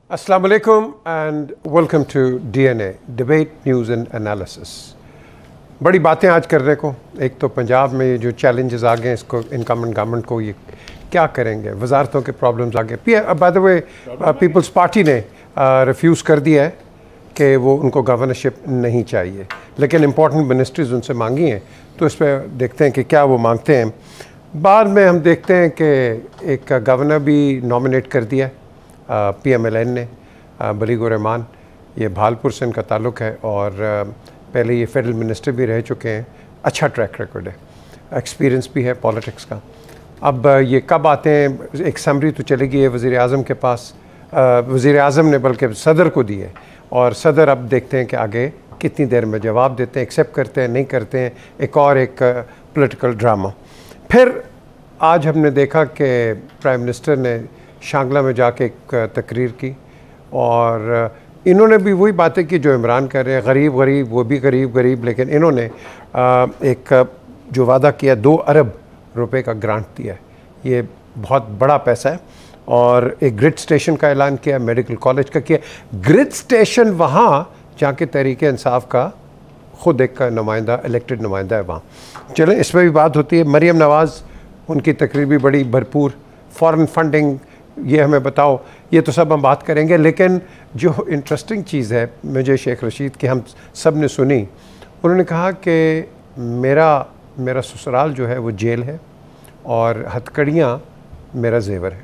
अस्सलाम वालेकुम and welcome to DNA debate news and analysis. बड़ी बातें आज करने को, एक तो पंजाब में ये जो चैलेंजेस आ गए इसको इनकमेंट गवर्नमेंट को ये क्या करेंगे, वजारतों के प्रॉब्लम्स आ गए। By the way people's party ने रिफ्यूज़ कर दिया है कि वो उनको गवर्नरशिप नहीं चाहिए, लेकिन इंपॉर्टेंट मिनिस्ट्रीज उनसे मांगी हैं, तो इस पर देखते हैं कि क्या वो मांगते हैं। बाद में हम देखते हैं कि एक गवर्नर भी नॉमिनेट कर दिया PMLN ने, बलीगुर रहमान, ये भालपुर से इनका ताल्लुक़ है और पहले ये फेडरल मिनिस्टर भी रह चुके हैं। अच्छा ट्रैक रिकॉर्ड है, एक्सपीरियंस भी है पॉलिटिक्स का। अब ये कब आते हैं, एक समरी तो चली गई है वज़ीर आज़म के पास, वज़ीर आज़म ने बल्कि सदर को दी है और सदर अब देखते हैं कि आगे कितनी देर में जवाब देते हैं, एक्सेप्ट करते हैं नहीं करते हैं। एक पॉलिटिकल ड्रामा। फिर आज हमने देखा कि प्राइम मिनिस्टर ने शांगला में जाके एक तकरीर की और इन्होंने भी वही बातें की जो इमरान कर रहे हैं, गरीब गरीब, वो भी गरीब गरीब, लेकिन इन्होंने एक जो वादा किया 2 अरब रुपए का ग्रांट दिया है, ये बहुत बड़ा पैसा है। और एक ग्रिड स्टेशन का ऐलान किया, मेडिकल कॉलेज का किया। ग्रिड स्टेशन वहाँ जहाँ के तहरीके इंसाफ का खुद एक नुमाइंदा, इलेक्टेड नुमाइंदा है वहाँ। चलें, इस पर भी बात होती है। मरीम नवाज़, उनकी तकरीर भी बड़ी भरपूर। फॉरेन फंडिंग, ये हमें बताओ, ये तो सब हम बात करेंगे, लेकिन जो इंटरेस्टिंग चीज़ है मुझे शेख रशीद की हम सब ने सुनी, उन्होंने कहा कि मेरा ससुराल जो है वो जेल है और हथकड़ियाँ मेरा जेवर है।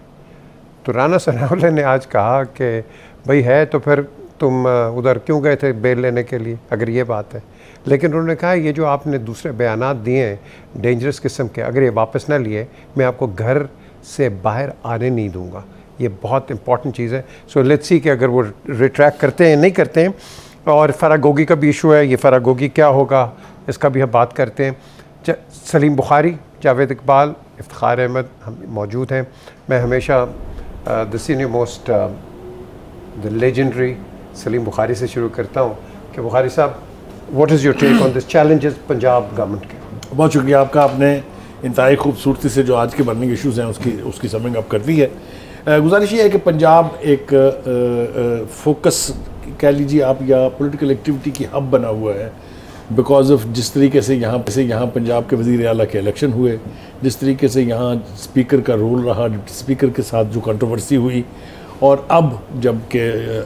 तो राना सनाउल्लाह ने आज कहा कि भाई है तो फिर तुम उधर क्यों गए थे बेल लेने के लिए, अगर ये बात है। लेकिन उन्होंने कहा ये जो आपने दूसरे बयानात दिए हैं डेंजरस किस्म के, अगर ये वापस ना लिए मैं आपको घर से बाहर आने नहीं दूंगा। ये बहुत इंपॉर्टेंट चीज़ है। सो लेट्स सी कि अगर वो रिट्रैक्ट करते हैं नहीं करते हैं। और फरागोगी का भी इशू है, ये फरागोगी क्या होगा इसका भी हम बात करते हैं। सलीम बुखारी, जावेद इकबाल, इफ्तिखार अहमद हम मौजूद हैं। मैं हमेशा the senior most the legendary Salim Bukhari से शुरू करता हूँ कि बुखारी साहब, what is your take on this challenges Punjab government के? बहुत शुक्रिया आपका, आपने इंतहाई खूबसूरती से जो आज के बर्निंग इश्यूज़ हैं उसकी समिंग अप कर दी है। गुजारिश ये है कि पंजाब एक फोकस कह लीजिए आप या पॉलिटिकल एक्टिविटी की हब बना हुआ है, बिकॉज ऑफ जिस तरीके से यहाँ पंजाब के वज़ीर आला के इलेक्शन हुए, जिस तरीके से यहाँ स्पीकर का रोल रहा, डिप्टी स्पीकर के साथ जो कंट्रोवर्सी हुई, और अब जब के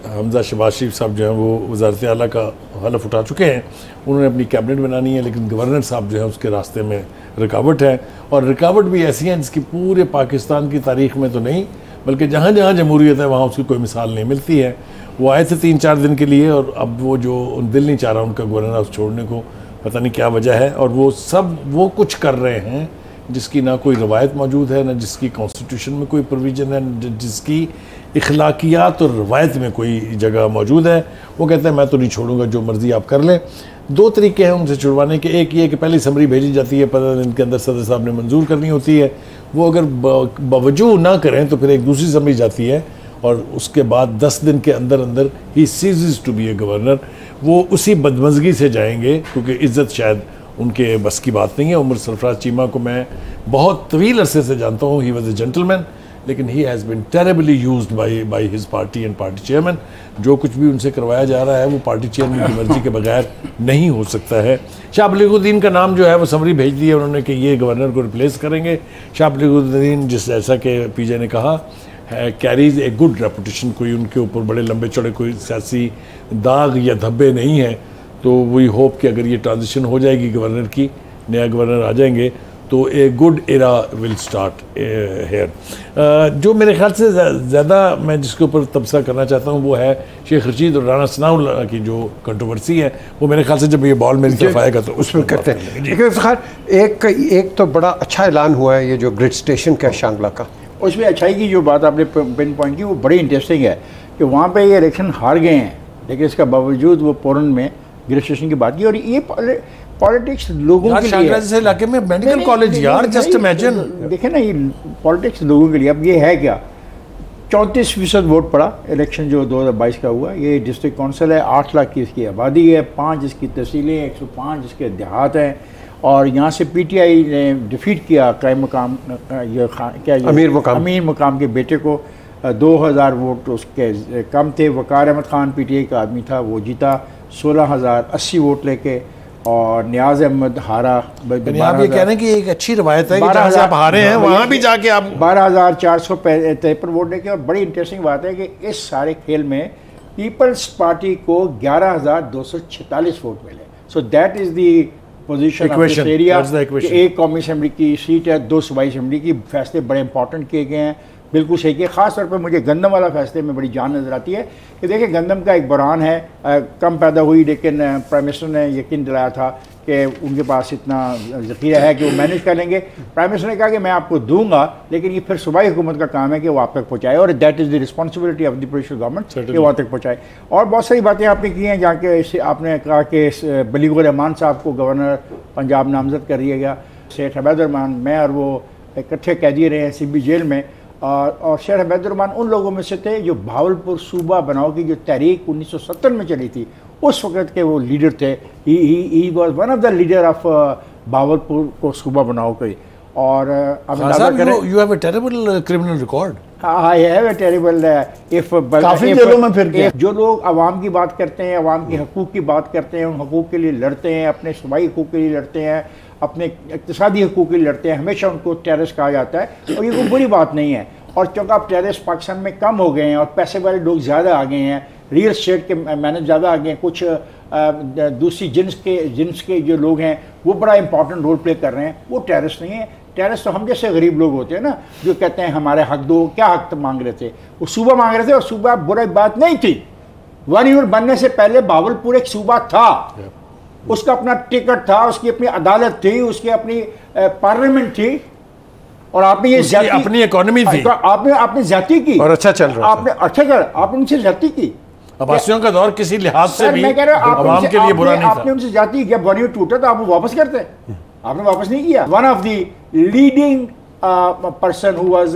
हमजा शहबाज शरीफ साहब जो हैं वो वज़ारत आला का हलफ उठा चुके हैं, उन्होंने अपनी कैबिनेट बनानी है, लेकिन गवर्नर साहब जो है उसके रास्ते में रुकावट है। और रुकावट भी ऐसी है जिसकी पूरे पाकिस्तान की तारीख़ में तो नहीं, बल्कि जहाँ जहाँ जमहूरियत है वहाँ उसकी कोई मिसाल नहीं मिलती है। वो आए थे 3-4 दिन के लिए और अब वो जो दिल नहीं चाह रहा उनका गवर्नर हाउस छोड़ने को, पता नहीं क्या वजह है। और वो कुछ कर रहे हैं जिसकी ना कोई रवायत मौजूद है, ना जिसकी कॉन्स्टिट्यूशन में कोई प्रोविज़न है, जिसकी इखलाकियात और रवायत में कोई जगह मौजूद है। वो कहते हैं मैं तो नहीं छोड़ूंगा, जो मर्ज़ी आप कर लें। 2 तरीके हैं उनसे छुड़वाने के। एक ये कि पहली समरी भेजी जाती है, 15 दिन के अंदर सदर साहब ने मंजूर करनी होती है। वो अगर बावजूद ना करें तो फिर एक दूसरी समरी जाती है और उसके बाद 10 दिन के अंदर अंदर ही ceases to be a governor. वो उसी बदमज़गी से जाएंगे क्योंकि इज़्ज़त शायद उनके बस की बात नहीं है। उमर सरफराज चीमा को मैं बहुत तवील अरसे से जानता हूँ, ही वॉज ए जेंटलमैन, लेकिन he has been terribly used by his party and party chairman. जो कुछ भी उनसे करवाया जा रहा है वो पार्टी चेयरमैन की मर्जी के बगैर नहीं हो सकता है। शाह बलीगुद्दीन का नाम जो है वो समरी भेज दी है उन्होंने कि ये गवर्नर को रिप्लेस करेंगे। शाह बलीगुद्दीन जैसा कि पीजे ने कहा कैरीज ए गुड रेपुटेशन, कोई उनके ऊपर बड़े लंबे चौड़े कोई सियासी दाग या धब्बे नहीं हैं। तो वही होप कि अगर ये ट्रांजिशन हो जाएगी गवर्नर की, नया गवर्नर आ जाएंगे तो a good era will start here. जो मेरे ख्याल से ज़्यादा मैं जिसके ऊपर तबसरा करना चाहता हूँ वो है शेख रशीद और राना सनाउल्लाह की जो कंट्रोवर्सी है। वो मेरे ख्याल से जब ये बॉल मेरी तरफ आएगा तो उसमें करते हैं। लेकिन एक तो बड़ा अच्छा ऐलान हुआ है ये जो ग्रिड स्टेशन का शांगला का, उसमें अच्छाई की जो बात आपने पिन पॉइंट की वो बड़ी इंटरेस्टिंग है कि वहाँ पे ये इलेक्शन हार गए हैं, लेकिन इसका बावजूद वो पूरन में ग्रिड स्टेशन की बात की। और ये पॉलिटिक्स लोगों के लिए जैसे इलाके में मेडिकल कॉलेज यार, जस्ट इमेजिन, देखें ना, ये पॉलिटिक्स लोगों के लिए। अब ये है क्या, 34% वोट पड़ा इलेक्शन जो 2022 का हुआ। ये डिस्ट्रिक्ट काउंसिल है, 8 लाख की इसकी आबादी है, 5 इसकी तहसीलें, 105 इसके देहात हैं। और यहाँ से पीटीआई ने डिफीट किया कायम मकाम अमीर मकाम के बेटे को 2000 वोट उसके कम थे। वकार अहमद खान पीटीआई का आदमी था, वो जीता 16,080 वोट लेके, और नियाज अहमद हारा। आप ये कह रहे हैं कि एक अच्छी रवायत है कि जहाँ से आप हारे हैं वहाँ भी जाके आप 12,453 वोट लेके। और बड़ी इंटरेस्टिंग बात है कि इस सारे खेल में पीपल्स पार्टी को 11,246 वोट मिले। So that is the position of this area. एक कौमी असेंबली की सीट है, 2 सूबाई असेंबली की। फैसले बड़े इंपॉर्टेंट किए गए हैं, बिल्कुल सही किए। ख़ास तौर पर मुझे गंदम वाला फैसले में बड़ी जान नज़र आती है कि देखिए गंदम का एक बुरान है, कम पैदा हुई, लेकिन प्राइम मिनिस्टर ने यकीन दिलाया था कि उनके पास इतना ज़ख़ीरा है कि वो मैनेज कर लेंगे। प्राइम मिनिस्टर ने कहा कि मैं आपको दूंगा, लेकिन ये फिर सूबाई हुकूमत का काम है कि वो आप तक पहुँचाए, और that is the responsibility of the provincial government कि वो आप तक पहुँचाए। और बहुत सारी बातें आपने की हैं, जहाँ के आपने कहा कि बलीगुर रहमान साहब को गवर्नर पंजाब नामजद कर दिया गया। शेख अबैदुर्रहमान, मैं और वो इकट्ठे कैदी रहे हैं CB जेल में, और शेख अबैदुर्रहमान उन लोगों में से थे जो भावलपुर सूबा बनाओ की जो तहरीक 1970 में चली थी, उस वक्त के वो लीडर थे। He was one of the leader of Bahawalpur को सूबा बनाओ के। और you have a terrible criminal record. I have a terrible काफी जेलों में फिर गया। जो लोग आवाम की बात करते हैं, आवाम के हकूक़ की बात करते हैं, उन हकूक़ के लिए लड़ते हैं, अपने सूबाई हकूक़ के लिए लड़ते हैं, अपने इक़्तिसादी हकूक़ के लिए लड़ते हैं, हमेशा उनको टेररिस्ट कहा जाता है, और ये कोई बुरी बात नहीं है। और चूँकि अब टेररिस्ट पाकिस्तान में कम हो गए हैं और पैसे वाले लोग ज़्यादा आ गए हैं, रियल स्टेट के मैनेज ज़्यादा आ गए हैं, कुछ दूसरी जिन्स के जो लोग हैं वो बड़ा इंपॉर्टेंट रोल प्ले कर रहे हैं, वो टेररिस्ट नहीं है। टेररिस्ट तो हम जैसे गरीब लोग होते हैं ना, जो कहते हैं हमारे हक दो। क्या हक तो मांग रहे थे? वो सूबा मांग रहे थे, और सूबा बुरी बात नहीं थी। 1 यूनिट बनने से पहले भावलपुर एक सूबा था, उसका अपना टिकट था, उसकी अपनी अदालत थी, उसकी अपनी पार्लियामेंट थी, और आपने ये अपनी इकोनॉमी थी, आपने ज्यादती की, और अच्छा चल रहा आपने आपने उनसे ज्यादती की। अब्बासियों का दौर किसी लिहाज से भी आवाम के लिए बुरा नहीं था। आपने उनसे ज्यादती किया, 1 यूनिट टूटा तो आप वापस करते, आपने वापस नहीं किया। One of the leading person who was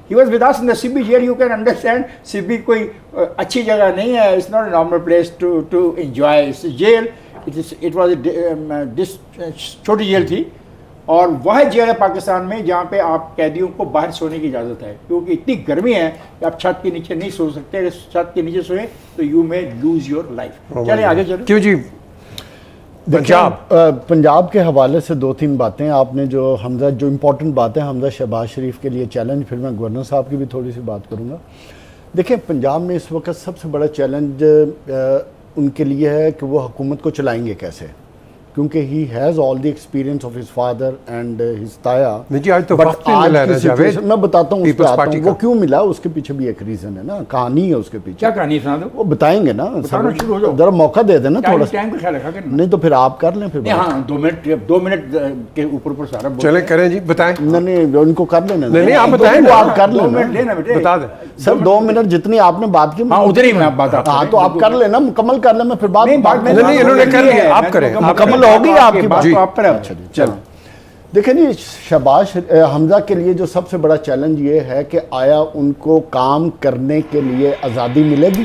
he was with us in the CB jail. You can understand CB कोई अच्छी जगह नहीं है, it's not a normal place to enjoy. It's a jail. It was छोटी jail थी, और वह jail है पाकिस्तान में जहाँ पे आप कैदियों को बाहर सोने की इजाज़त है, क्योंकि इतनी गर्मी है कि आप छत के नीचे नहीं सो सकते। अगर छत के नीचे सोए तो you may lose your life. चलिए आगे चलो। क्यों जी? पंजाब के हवाले से 2-3 बातें आपने जो हमजा, जो इम्पोर्टेंट बात है हमजा शहबाज शरीफ के लिए चैलेंज, फिर मैं गवर्नर साहब की भी थोड़ी सी बात करूँगा। देखिए पंजाब में इस वक्त सबसे बड़ा चैलेंज उनके लिए है कि वो हुकूमत को चलाएंगे कैसे, क्योंकि he has all the experience of his father and his ताया। जी आज तो वक्त नहीं मिला है जावेद। मैं बताता हूँ वो क्यों मिला, उसके पीछे भी एक रीज़न है ना, कहानी है उसके पीछे। क्या कहानी सुना दो? वो बताएंगे ना, जरा मौका दे देना थोड़ा सा। टाइम का ख्याल रखा करना। नहीं तो फिर आप कर लें फिर। हाँ 2 मिनट के ऊपर सारा चले करें जी, बताएं। नहीं उनको कर लेना। नहीं आप बताएं, आप कर लेना, बता दें सर। 2 मिनट जितनी आपने बात की, उधर ही मैं बात। हाँ तो आप कर लेना, मुकम्मल कर लेना, फिर बात नहीं इन्होंने कर लिया, आप करें, मुकम्मल होगी आपकी बात। अच्छा चलो देखिए जी, शहबाज हमजा के लिए जो सबसे बड़ा चैलेंज ये है कि आया उनको काम करने के लिए आज़ादी मिलेगी?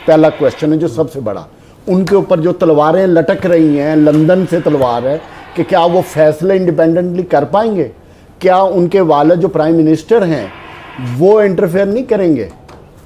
पहला क्वेश्चन है जो सबसे बड़ा। उनके ऊपर जो तलवारें लटक रही हैं, लंदन से तलवार है कि क्या वो फैसले इंडिपेंडेंटली कर पाएंगे? क्या उनके वालिद जो प्राइम मिनिस्टर हैं वो इंटरफेयर नहीं करेंगे?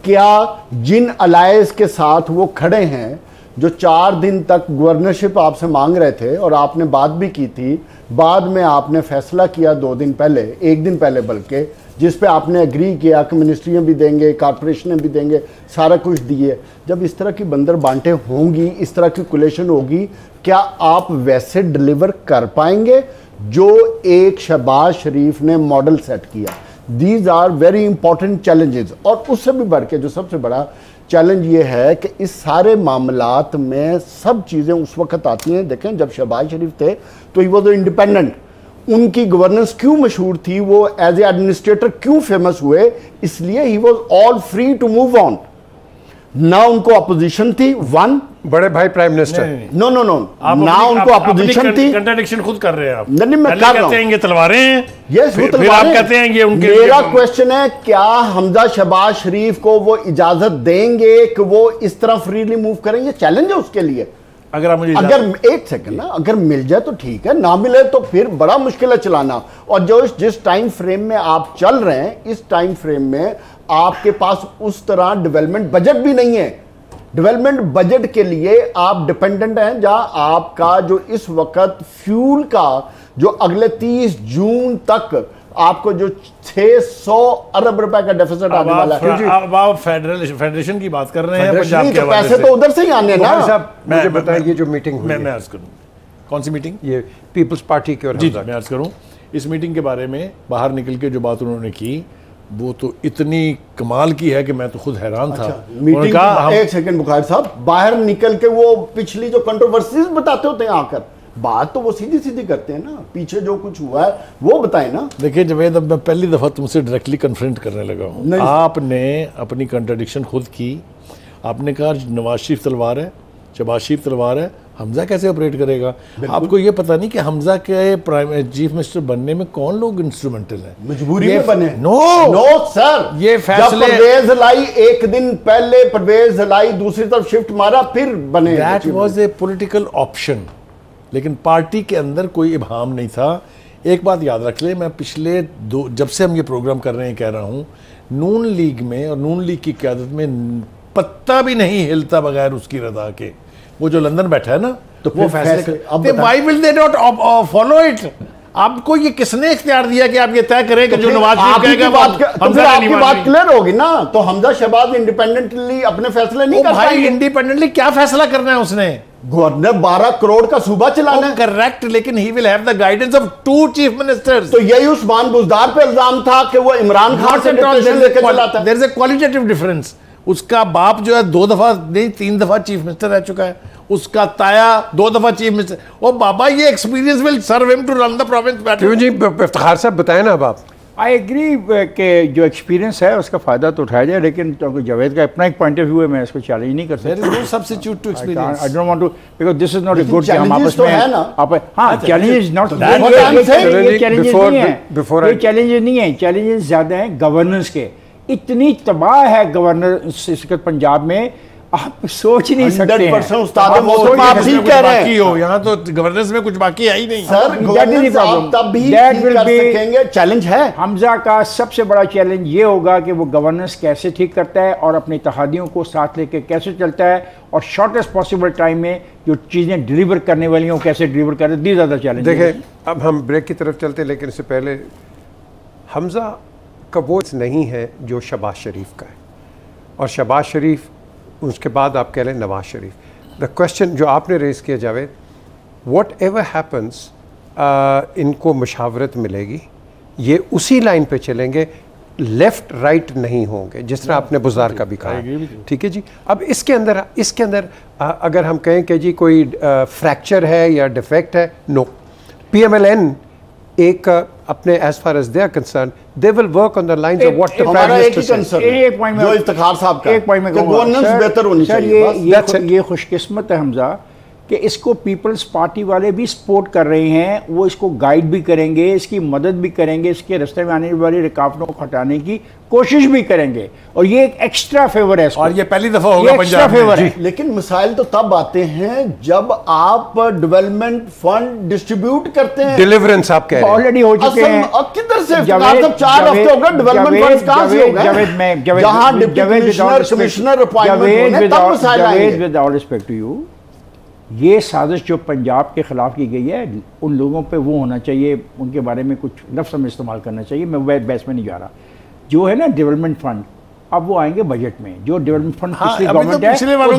क्या जिन अलायंस के साथ वो खड़े हैं, जो 4 दिन तक गवर्नरशिप आपसे मांग रहे थे और आपने बात भी की थी, बाद में आपने फैसला किया 2 दिन पहले, 1 दिन पहले बल्कि, जिस पे आपने एग्री किया कि मिनिस्ट्रियाँ भी देंगे, कॉर्पोरेशनें भी देंगे, सारा कुछ दिए। जब इस तरह की बंदर बांटे होंगी, इस तरह की कोलेशन होगी, क्या आप वैसे डिलीवर कर पाएंगे जो एक शहबाज शरीफ ने मॉडल सेट किया? These are very important challenges. और उससे भी बढ़ के जो सबसे बड़ा चैलेंज ये है कि इस सारे मामलात में सब चीज़ें उस वक्त आती हैं। देखें जब शहबाज शरीफ थे तो ही वो इंडिपेंडेंट, उनकी गवर्नेंस क्यों मशहूर थी, वो एज ए एडमिनिस्ट्रेटर क्यों फेमस हुए? इसलिए he was all free to move on. ना उनको अपोजिशन थी, वन बड़े भाई प्राइम मिनिस्टर, नो ना उनको अपोजिशन थी। कंट्राडिक्शन खुद कर रहे हैं आप। नहीं मैं कर रहा हूं, ये तलवारें हैं, यस वो फिर आप कहते हैं ये उनके। मेरा क्वेश्चन है, क्या हमजा शहबाज शरीफ को वो इजाजत देंगे कि वो इस तरह फ्रीली मूव करेंगे? चैलेंज है उसके लिए। अगर एक सेकंड ना, अगर मिल जाए तो ठीक है, ना मिले तो फिर बड़ा मुश्किल है चलाना। और जो जिस टाइम फ्रेम में आप चल रहे हैं, इस टाइम फ्रेम में आपके पास उस तरह डेवलपमेंट बजट भी नहीं है। डेवलपमेंट बजट के लिए आप डिपेंडेंट हैं, जहां आपका जो इस वक्त फ्यूल का जो अगले 30 जून तक आपको जो 600 अरब रुपए का डेफिसिट आने वाला है। अब आप फेडरेशन की बात कर रहे हैं, पंजाब के तो पैसे तो उधर से ही आने ना। साहब मुझे बताइए, ये जो मीटिंग हुई मैं अर्ज करूं, कौन सी मीटिंग? ये पीपल्स पार्टी की और जी मैं अर्ज करूं, इस मीटिंग के बारे में बाहर निकल के जो बात उन्होंने की वो तो इतनी कमाल की है कि मैं तो खुद हैरान था। मीटिंग एक सेकंड बुखारी साहब, बाहर निकल के वो पिछली जो कंट्रोवर्सीज बताते होते हैं आकर, बात तो वो सीधी सीधी करते हैं ना, पीछे जो कुछ हुआ है वो बताएं ना। देखिए जवेद, अब मैं पहली दफा तुमसे डायरेक्टली कन्फ्रंट करने लगा हूँ। आपने अपनी कंट्राडिक्शन खुद की। आपने कहा नवाज शरीफ तलवार है, शहबाज शरीफ तलवार है, हमजा कैसे ऑपरेट करेगा? आपको ये पता नहीं कि हमजा के प्राइम चीफ मिनिस्टर बनने में कौन लोग इंस्ट्रूमेंटल हैं? मजबूरी में बने। नो सर, ये फैसले परवेज लाई एक दिन पहले परवेज लाई दूसरी तरफ शिफ्ट मारा फिर बने। That was a political option, लेकिन पार्टी के अंदर कोई इबाम नहीं था। एक बात याद रख ले, मैं पिछले जब से हम ये प्रोग्राम कर रहे हैं कह रहा हूं, नून लीग में और नून लीग की क़यादत में पत्ता भी नहीं हिलता बगैर उसकी रजा के। वो जो लंदन बैठा है ना, तो वो फैसले why will they not follow it? आपको ये किसने इख्तियार दिया कि आप ये तय करें कि जो नवाज शरीफ कहेगा आपकी बात क्लियर होगी ना? तो हमजा शहबाज इंडिपेंडेंटली अपने फैसले नहीं कर पाएंगे। इंडिपेंडेंटली क्या फैसला करना है उसने? गवर्नर 12 करोड़ का सूबा चलाना है। करेक्ट, लेकिन he will have the guidance of 2 chief ministers. तो यही उस्मान बुज़दार पे इल्जाम था कि वो इमरान खान से डिक्टेशन लेके चलाता है। There is a qualitative difference. उसका बाप जो है 2 दफा नहीं 3 दफा चीफ मिनिस्टर रह चुका है, उसका ताया 2 दफा चीफ मिनिस्टर। ओ बाबा, ये experience will serve him to run the province better. क्यों जी इफ्तिखार साहब बताएं ना। अब आप आई एग्री कि जो एक्सपीरियंस है उसका फायदा तो उठाया जाए, लेकिन तो जावेद का अपना एक पॉइंट ऑफ व्यू है, मैं इसको चैलेंज नहीं कर सकता। There is no substitute to experience. I don't want to, because this is not a good कि हम आपस तो में है ना। आप हां, challenge is not what I'm saying, ये चैलेंज नहीं है, ये चैलेंज नहीं है। चैलेंजेस ज्यादा हैं गवर्नेंस के। इतनी तबाह है गवर्नर इस पंजाब में, आप सोच नहीं सकते हैं। 100% उस्ताद मौसम आप ठीक कह रहे हैं। हो यहाँ तो गवर्नेंस में कुछ बाकी है ही नहीं सर। गवर्नेंस आप तब भी ठीक कर सकेंगे। चैलेंज है हमजा का सबसे बड़ा चैलेंज ये होगा कि वो गवर्नेंस कैसे ठीक करता है और अपने इत्तेहादियों को साथ लेके कैसे चलता है, और शॉर्टेस्ट पॉसिबल टाइम में जो चीज़ें डिलीवर करने वाली हैं कैसे डिलीवर कर रहे हैं। These are the challenge. देखें, अब हम ब्रेक की तरफ चलते हैं, लेकिन इससे पहले हमजा का वो नहीं है जो शहबाज शरीफ का है, और शहबाज शरीफ उसके बाद आप कह लें नवाज शरीफ। द क्वेश्चन जो आपने रेज़ किया जावेद, वॉट एवर हैपन्स, इनको मशावरत मिलेगी, ये उसी लाइन पे चलेंगे, लेफ़्ट राइट नहीं होंगे, जिस तरह आपने बुज़दार का भी कहा। ठीक है जी। अब इसके अंदर अगर हम कहें कि जी कोई फ्रैक्चर है या डिफेक्ट है, नो। PMLN एक अपने as far as they are concern, they will work on the lines of what the prime minister said. एक पॉइंट में जो इफ्तिखार साहब का एक पॉइंट में गवर्नेंस बेहतर होनी चाहिए। ये खुशकिस्मत है हमजा कि इसको पीपल्स पार्टी वाले भी सपोर्ट कर रहे हैं, वो इसको गाइड भी करेंगे, इसकी मदद भी करेंगे, इसके रास्ते में आने वाली रुकावटों को हटाने की कोशिश भी करेंगे, और ये एक एक्स्ट्रा फेवर है। और ये पहली दफा होगा पंजाब में। लेकिन मिसाइल तो तब आते हैं जब आप डेवलपमेंट फंड डिस्ट्रीब्यूट करते हैं। डिलीवरेंस आप कह रहे हैं ऑलरेडी हो चुके हैं। अब किधर से 4 हफ्ते हो गए, डेवलपमेंट फंड कहां से हो गए? जहां डिप्टी कमिश्नर अपॉइंटमेंट होने तब मिसाइल आएंगे। With all respect to you, ये साजिश जो पंजाब के खिलाफ की गई है, उन लोगों पे वो होना चाहिए, उनके बारे में कुछ लफ्ज़ हमें इस्तेमाल करना चाहिए। मैं बहस में नहीं जा रहा। जो है ना डेवलपमेंट फंड, अब वो आएंगे बजट में। जो डेवलपमेंट फंड पिछली गवर्नमेंट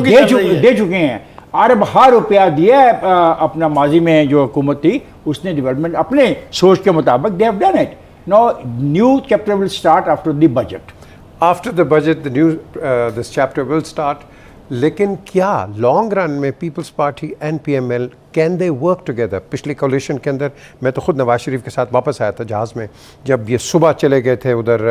है दे चुके हैं, अरब हार रुपया दिया है अपना माजी में जो हुकूमत थी उसने डेवलपमेंट अपने सोच के मुताबिक they have done it. Now new chapter will start after the budget. After the budget the new this chapter will start. लेकिन क्या लॉन्ग रन में people's party and PML can they work together? पिछली coalition के अंदर मैं तो खुद नवाज शरीफ के साथ वापस आया था जहाज़ में, जब ये सुबह चले गए थे उधर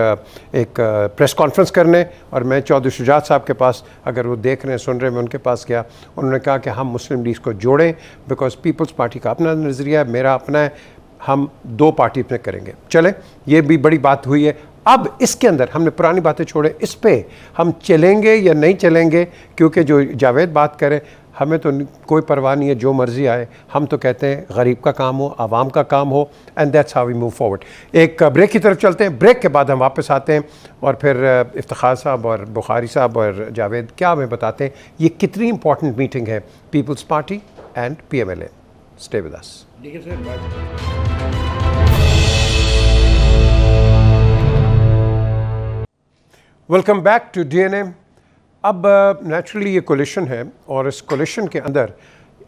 एक प्रेस कॉन्फ्रेंस करने, और मैं चौधरी शुजात साहब के पास, अगर वो देख रहे हैं सुन रहे हैं, मैं उनके पास गया। उन्होंने कहा कि हम मुस्लिम लीग को जोड़ें, बिकॉज पीपल्स पार्टी का अपना नज़रिया है, मेरा अपना है, हम 2 पार्टी में करेंगे। चले, ये भी बड़ी बात हुई है। अब इसके अंदर हमने पुरानी बातें छोड़े, इस पे हम चलेंगे या नहीं चलेंगे, क्योंकि जो जावेद बात करें, हमें तो कोई परवाह नहीं है, जो मर्ज़ी आए। हम तो कहते हैं गरीब का काम हो, आवाम का काम हो, and that's how we move forward. एक ब्रेक की तरफ चलते हैं, ब्रेक के बाद हम वापस आते हैं और फिर इफ्तिखार साहब और बुखारी साहब और जावेद क्या हमें बताते हैं ये कितनी इंपॉर्टेंट मीटिंग है people's party and PMLA। Stay with us. Welcome back to DNA। अब नेचुरली ये कोलिशन है और इस कोलिशन के अंदर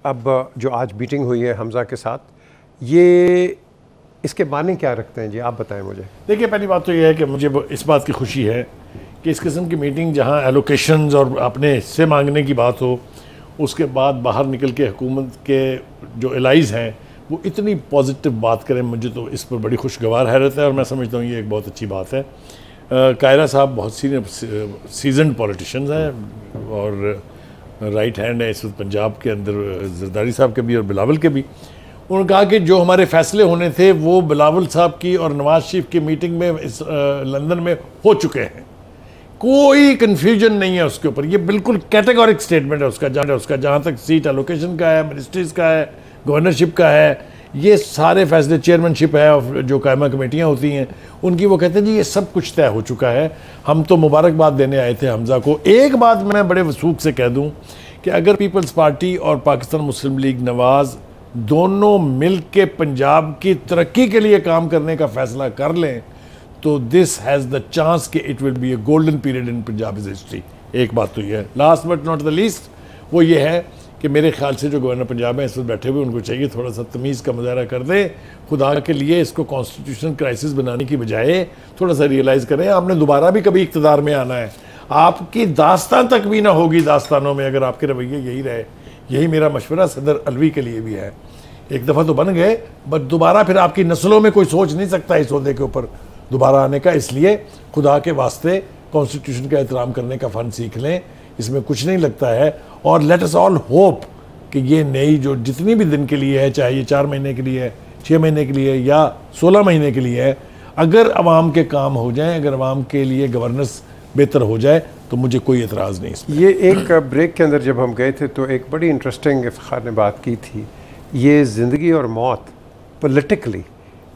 अब जो आज मीटिंग हुई है हमज़ा के साथ, ये इसके माने क्या रखते हैं जी, आप बताएं मुझे। देखिए, पहली बात तो ये है कि मुझे इस बात की खुशी है कि इस किस्म की मीटिंग जहां एलोकेशंस और अपने हिस्से मांगने की बात हो, उसके बाद बाहर निकल के हुकूमत के जो एलाइज़ हैं वो इतनी पॉजिटिव बात करें, मुझे तो इस पर बड़ी खुशगवार हैरत है और मैं समझता हूँ ये एक बहुत अच्छी बात है। कायरा साहब बहुत सीजनड पॉलिटिशियंस हैं और राइट हैंड है इस वक्त पंजाब के अंदर जरदारी साहब के भी और बिलावल के भी। उन्होंने कहा कि जो हमारे फैसले होने थे वो बिलावल साहब की और नवाज शरीफ की मीटिंग में इस लंदन में हो चुके हैं, कोई कन्फ्यूजन नहीं है उसके ऊपर। ये बिल्कुल कैटेगोरिक स्टेटमेंट है उसका जहाँ तक सीट एलोकेशन का है, मिनिस्ट्रीज़ का है, गवर्नरशिप का है, ये सारे फैसले, चेयरमैनशिप है और जो कायमा कमेटियाँ होती हैं उनकी, वो कहते हैं जी ये सब कुछ तय हो चुका है। हम तो मुबारकबाद देने आए थे हमज़ा को। एक बात मैं बड़े वसूख से कह दूँ कि अगर पीपल्स पार्टी और पाकिस्तान मुस्लिम लीग नवाज़ दोनों मिल के पंजाब की तरक्की के लिए काम करने का फ़ैसला कर लें तो दिस हैज़ द चांस कि it will be A golden period in Punjab history. एक बात तो ये है। Last but not the least वो ये है कि मेरे ख्याल से जो गवर्नर पंजाब है इस वक्त बैठे हुए, उनको चाहिए थोड़ा सा तमीज़ का मुजाहरा कर दे। खुदा के लिए इसको कॉन्स्टिट्यूशन क्राइसिस बनाने की बजाय थोड़ा सा रियलाइज़ करें आपने दोबारा भी कभी इक़्तिदार में आना है। आपकी दास्तान तक भी ना होगी दास्तानों में अगर आपके रवैये यही रहे। यही मेरा मशवरा सदर अलवी के लिए भी है। एक दफ़ा तो बन गए, बट दोबारा फिर आपकी नस्लों में कोई सोच नहीं सकता इस ओहदे के ऊपर दोबारा आने का। इसलिए खुदा के वास्ते कॉन्स्टिट्यूशन का एहतराम करने का फ़न सीख लें, इसमें कुछ नहीं लगता है। और लेट अस ऑल होप कि ये नई जो जितनी भी दिन के लिए है, चाहे ये 4 महीने के लिए है, 6 महीने के लिए या 16 महीने के लिए है, अगर आवाम के काम हो जाएं, अगर आवाम के लिए गवर्नेंस बेहतर हो जाए तो मुझे कोई एतराज़ नहीं इसमें। ये एक ब्रेक के अंदर जब हम गए थे तो एक बड़ी इंटरेस्टिंग इफ्तिखार ने बात की थी, ये ज़िंदगी और मौत पॉलिटिकली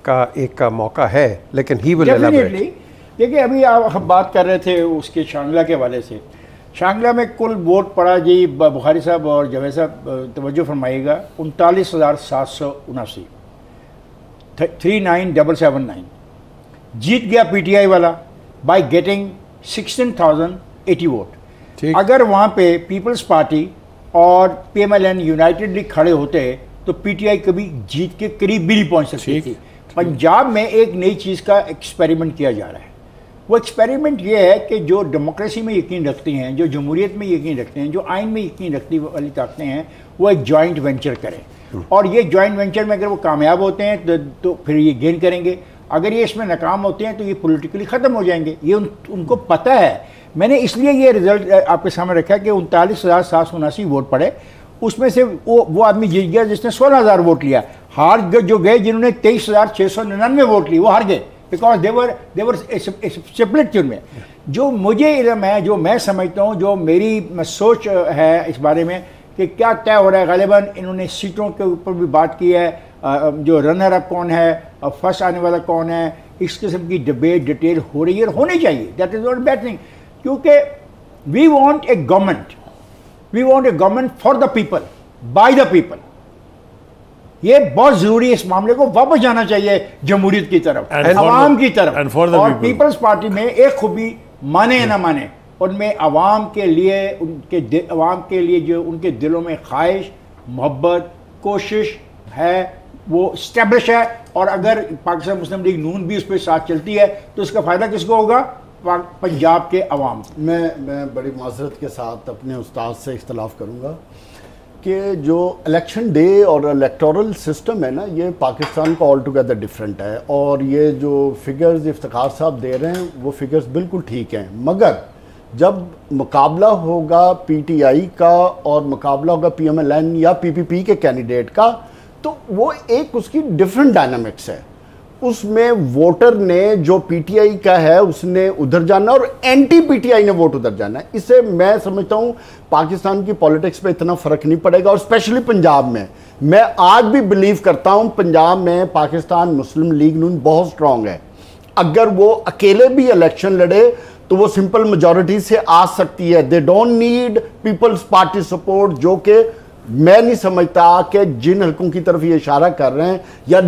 का एक का मौका है, लेकिन ही विल एलाबोरेट। देखिए, अभी हम बात कर रहे थे उसके शांगला के हवाले से। शांगला में कुल वोट पड़ा जी, बुखारी साहब और जावेद साहब तवज्जो फरमाइएगा, 39,779, 39,779। जीत गया PTI वाला बाय गेटिंग 16,080 वोट। अगर वहाँ पे पीपल्स पार्टी और PMLN यूनाइटेडली खड़े होते तो PTI कभी जीत के करीब भी नहीं पहुँच सकती थी। पंजाब में एक नई चीज़ का एक्सपेरिमेंट किया जा रहा है। वो एक्सपेरिमेंट ये है कि जो डेमोक्रेसी में यकीन रखती हैं, जो जमहूरियत में यकीन रखते हैं, जो आइन में यकीन रखती वाली ताकतें हैं, वो एक जॉइंट वेंचर करें। और ये जॉइंट वेंचर में अगर वो कामयाब होते हैं तो फिर ये गेन करेंगे। अगर ये इसमें नाकाम होते हैं तो ये पॉलिटिकली ख़त्म हो जाएंगे। ये उनको पता है। मैंने इसलिए ये रिजल्ट आपके सामने रखा कि 39,779 वोट पड़े, उसमें से वो आदमी जीत गया जिसने 16,000 वोट लिया। हार जो गए जिन्होंने 23,699 वोट ली, वो हार गए बिकॉज देवर स्प्लिट में। जो मुझे इल्म है, जो मैं समझता हूँ, जो मेरी सोच है इस बारे में कि क्या तय हो रहा है, गालिबन इन्होंने सीटों के ऊपर भी बात की है, जो रनर अप कौन है और फर्स्ट आने वाला कौन है, इस किस्म की डिबेट डिटेल हो रही है और होनी चाहिए। That is not bad thing, क्योंकि we want a government for the people, by the people. ये बहुत जरूरी है। इस मामले को वापस जाना चाहिए जमहूरियत की तरफ, अवाम की तरफ। और पीपल्स पार्टी में एक खूबी, माने या ना माने, उनमें अवाम के लिए जो उनके दिलों में ख्वाहिश, मोहब्बत, कोशिश है वो स्टैब्लिश है। और अगर पाकिस्तान मुस्लिम लीग नून भी उस पर साथ चलती है तो उसका फ़ायदा किसको होगा? पंजाब के अवाम। मैं बड़ी माजरत के साथ अपने उस्ताद से इख्तलाफ करूँगा कि जो इलेक्शन डे और इलेक्टोरल सिस्टम है ना, ये पाकिस्तान का ऑल टुगेदर डिफरेंट है। और ये जो फिगर्स इफ्तिखार साहब दे रहे हैं वो फिगर्स बिल्कुल ठीक हैं, मगर जब मुकाबला होगा PTI का और मुकाबला होगा PMLN या PPP के कैंडिडेट का, तो वो एक उसकी डिफरेंट डायनामिक्स है। उसमें वोटर ने जो पीटीआई का है उसने उधर जाना और एंटी पीटीआई ने वोट उधर जाना है। इससे मैं समझता हूं पाकिस्तान की पॉलिटिक्स पे इतना फर्क नहीं पड़ेगा, और स्पेशली पंजाब में। मैं आज भी बिलीव करता हूं पंजाब में पाकिस्तान मुस्लिम लीग नून बहुत स्ट्रांग है। अगर वो अकेले भी इलेक्शन लड़े तो वो सिंपल मेजॉरिटी से आ सकती है। They don't need people's party support, जो कि मैं नहीं समझता कि जिन हलकों की तरफ ये इशारा कर रहे हैं या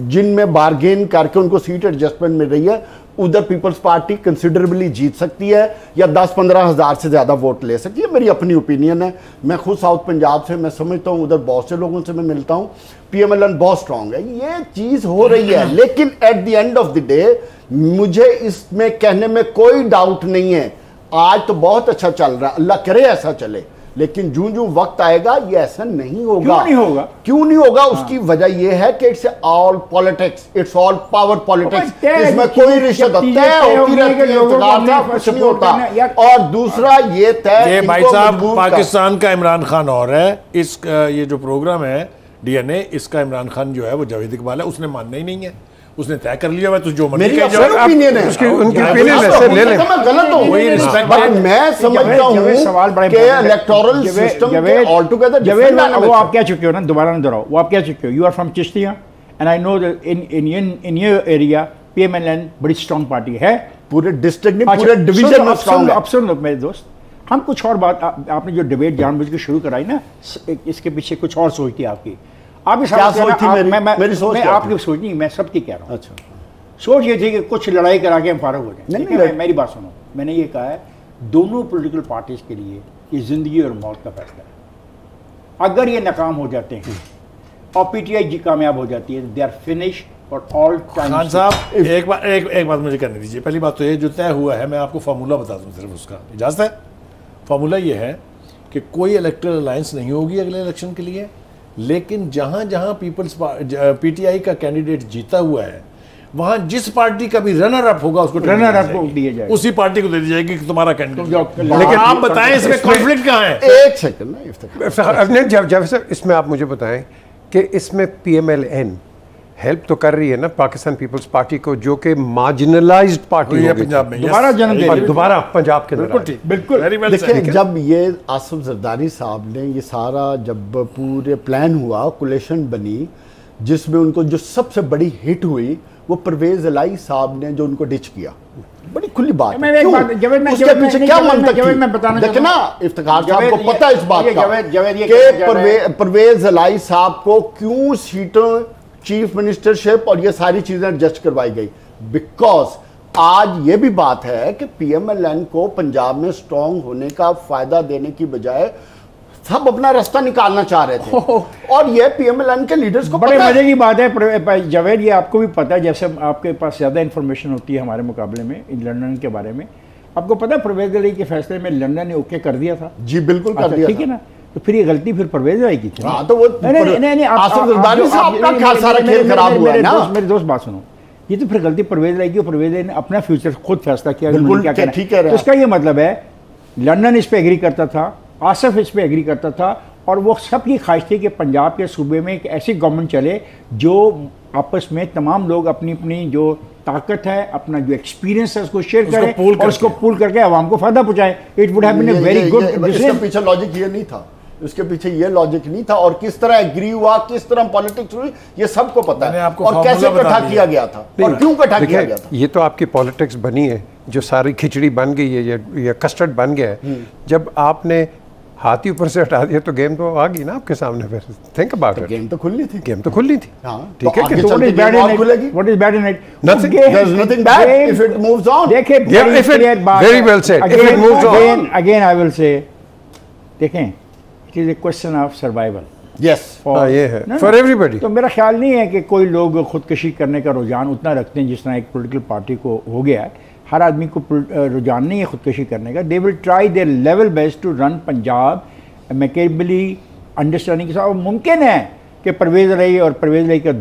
जिनमें बार्गेन करके उनको सीट एडजस्टमेंट मिल रही है, उधर पीपल्स पार्टी कंसिडरेबली जीत सकती है या 10-15 हज़ार से ज़्यादा वोट ले सकती है। मेरी अपनी ओपिनियन है। मैं खुद साउथ पंजाब से, मैं समझता हूँ उधर बहुत से लोगों से मैं मिलता हूँ, पीएमएलएन बहुत स्ट्रांग है। ये चीज़ हो रही है, लेकिन at the end of the day मुझे इसमें कहने में कोई डाउट नहीं है, आज तो बहुत अच्छा चल रहा है, अल्लाह करे ऐसा चले, लेकिन जूं जूं वक्त आएगा ये ऐसा नहीं होगा। क्यों नहीं होगा? क्यों नहीं होगा? उसकी वजह ये है कि it's all politics, it's all power politics. इसमें कोई रिश्वत तय होती रहती है, कुछ नहीं होता। और दूसरा ये तय, भाई साहब पाकिस्तान का इमरान खान और है, इस ये जो प्रोग्राम है डीएनए, इसका इमरान खान जो है वो जावेद इकबाल है, उसने मानना ही नहीं है, उसने तय कर लिया। मैं तो जो मेरी ओपिनियन है, उसकी उनकी ओपिनियन है, ले लें। मैं गलत हूं, बट मैं समझता हूं सवाल बड़े कि इलेक्टोरल सिस्टम के ऑल टुगेदर जवेद, वो आप क्या चुके हो ना, दोबारा ना दोहराओ, वो आप क्या चुके हो। You are from Chishtia and I know in your area PMLN बड़ी स्ट्रांग पार्टी है, पूरे डिस्ट्रिक्ट में, पूरे डिवीजन में स्ट्रांग है। अब सुन लो मेरे दोस्त, हम कुछ और बात, आपने जो डिबेट जानबूझ के शुरू कराई ना, इसके पीछे कुछ और सोच थी आपकी। आप क्या सोच थी? मेरी सोच मैं आपकी सोच नहीं, मैं सबकी कह रहा हूँ। अच्छा, सोच ये थी कि कुछ लड़ाई करा के हम फारग हो जाए। मेरी बात सुनो, मैंने ये कहा है दोनों पॉलिटिकल पार्टीज के लिए ये जिंदगी और मौत का फैसला है। अगर ये नाकाम हो जाते हैं और पीटीआई जी कामयाब हो जाती है, they are finish for all time. Khan साहब एक बात मुझे करने दीजिए। पहली बात तो ये जो तय हुआ है, मैं आपको फार्मूला बता दूं सिर्फ उसका, इजाजत है? फार्मूला ये है कि कोई इलेक्टोरल अलायंस नहीं होगी अगले इलेक्शन के लिए, लेकिन जहां जहां पीपल्स पीटीआई का कैंडिडेट जीता हुआ है, वहां जिस पार्टी का भी रनर अप होगा उसको रनर अप को दिया जाएगा, उसी पार्टी को दे दी जाएगी कि तुम्हारा कैंडिडेट। लेकिन आप बताएं इसमें कॉन्फ्लिक्ट कहां है? एक सेकंड ना, जब इसमें आप मुझे बताएं कि इसमें पीएमएलएन हेल्प तो कर रही है ना पाकिस्तान पीपल्स पार्टी को, जो कि मार्जिनलाइज्ड पार्टी है पंजाब में, दोबारा जन्म दे रही है, दोबारा पंजाब के अंदर। बिल्कुल। देखिए, जब ये आसिफ जरदारी साहब ने ये सारा जब पूरे प्लान हुआ, कोलेशन बनी, जिसमें उनको जो सबसे बड़ी हिट हुई वो परवेज इलाही साहब ने जो उनको डिच किया, बड़ी खुली बात है। उसके पीछे क्या मंतक थी? देखना, इफ्तिखार साहब को पता है इस बात का कि परवेज इलाही साहब को क्यों सीटों, चीफ मिनिस्टरशिप और ये सारी चीजें एडजस्ट करवाई गई। बिकॉज आज ये भी बात है कि पीएमएलएन को पंजाब में स्ट्रांग होने का फायदा देने की बजाय सब अपना रास्ता निकालना चाह रहे थे, और ये पीएमएलएन के लीडर्स को बड़े मजे की बात है जावेद, ये आपको भी पता है, जैसे आपके पास ज्यादा इंफॉर्मेशन होती है हमारे मुकाबले में लंदन के बारे में। आपको पता है परवेज इलाही के फैसले में लंदन ने ओके कर दिया था? जी बिल्कुल कर दिया, ठीक है ना। तो फिर ये गलती फिर परवेज इलाही की थी। हाँ, तो वो आसिफ जरदारी साहब का ख्याल सारा खेल खराब हुआ है ना। मेरे दोस्त बात सुनो, ये तो फिर गलती परवेज इलाही की, परवेज इलाही ने अपना फ्यूचर खुद फैसला किया। बिल्कुल ठीक है। इसका ये मतलब है लंदन इस पे एग्री करता था, आसिफ इस पे एग्री करता था, और वो सबकी ख्वाहिश थी कि पंजाब के सूबे में एक ऐसी गवर्नमेंट चले जो आपस में तमाम लोग अपनी अपनी जो ताकत है, अपना जो एक्सपीरियंस है उसको शेयर करें और उसको पूल करके आवाम को फायदा पहुंचाएं। It would have been a very good. इसके पीछे लॉजिक ये नहीं था, उसके पीछे ये लॉजिक नहीं था, और किस तरह एग्री हुआ, किस तरह पॉलिटिक्स हुई, ये सबको पता है, और कैसे इकट्ठा किया गया था और क्यों इकट्ठा किया गया था। ये तो आपकी पॉलिटिक्स बनी है, जो सारी खिचड़ी बन गई है, ये कस्टर्ड बन गया है। जब आपने हाथी ऊपर से हटा दिया तो गेम तो आ गई ना आपके सामने। फिर थिंक अबाउट इट, गेम तो खुलनी थी, गेम तो खुलनी थी। ठीक है, what is bad in it? What is bad in it? Nothing, there is nothing bad if it moves on. देखिए, very well said, if it moves on. Again I will say, देखें, it is a question of survival. Yes, ये है for everybody. तो मेरा ख्याल नहीं है कि कोई लोग खुदकशी करने का रुझान उतना रखते हैं जिस तरह एक पॉलिटिकल पार्टी को हो गया है। हर आदमी को रुझान नहीं है खुदकशी करने का। They will try their level best to run Punjab amicably understanding के साथ। मुमकिन है कि परवेज इलाही और परवेज इलाही के